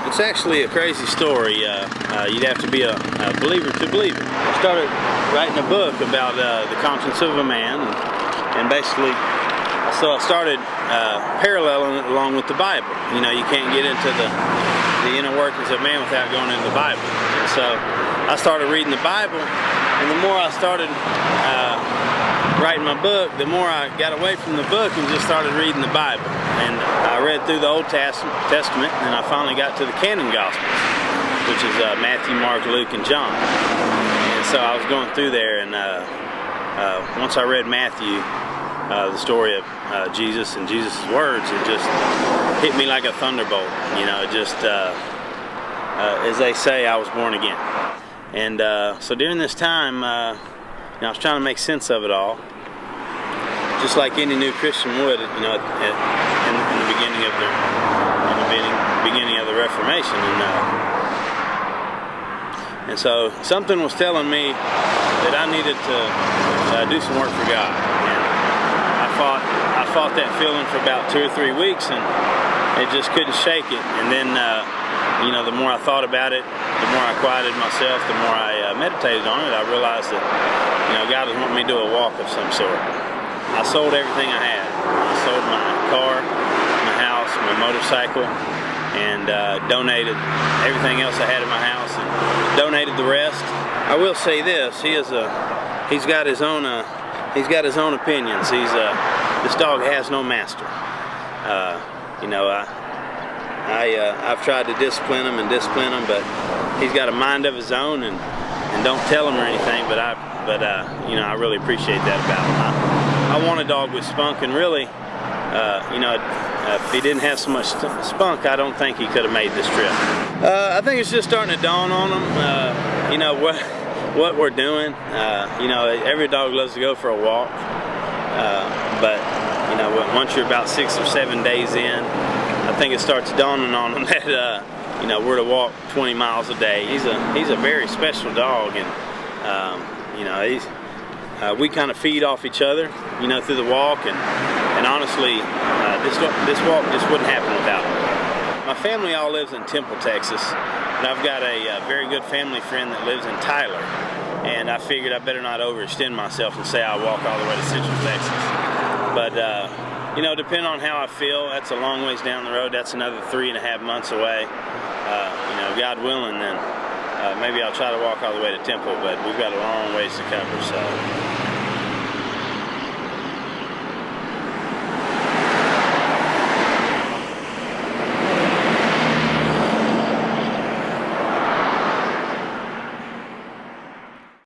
It's actually a crazy story. You'd have to be a believer to believe it. I started writing a book about the conscience of a man, and basically, so I started paralleling it along with the Bible. You know, you can't get into the inner workings of man without going into the Bible. And so I started reading the Bible, and the more I started writing my book, the more I got away from the book and just started reading the Bible. And I read through the Old Testament, and I finally got to the canon Gospels, which is Matthew, Mark, Luke, and John. And so I was going through there, and once I read Matthew, the story of Jesus and Jesus' words, it just hit me like a thunderbolt. You know, it just, as they say, I was born again. And so during this time, I was trying to make sense of it all, just like any new Christian would, you know, in the beginning of the Reformation. And so something was telling me that I needed to do some work for God. And I fought that feeling for about 2 or 3 weeks, and it just couldn't shake it. And then, you know, the more I thought about it, the more I quieted myself, the more I meditated on it, I realized that, you know, God was wanting me to do a walk of some sort. I sold everything I had. I sold my car, my house, my motorcycle, and donated everything else I had in my house, and donated the rest. I will say this: he's got his own opinions. This dog has no master. You know, I've tried to discipline him, but he's got a mind of his own, and don't tell him or anything. But you know, I really appreciate that about him. I want a dog with spunk, and really, you know, if he didn't have so much spunk, I don't think he could have made this trip. I think it's just starting to dawn on him, you know, what we're doing. You know, every dog loves to go for a walk, but you know, once you're about 6 or 7 days in, I think it starts dawning on them that you know, we're to walk 20 miles a day. He's a very special dog, and you know, we kind of feed off each other, you know, through the walk, and honestly, this walk just wouldn't happen without him. My family all lives in Temple, Texas, and I've got a very good family friend that lives in Tyler, and I figured I better not overextend myself and say I walk all the way to Central Texas. But you know, depending on how I feel, that's a long ways down the road. That's another 3.5 months away. You know, God willing, then maybe I'll try to walk all the way to Temple, but we've got a long ways to cover. So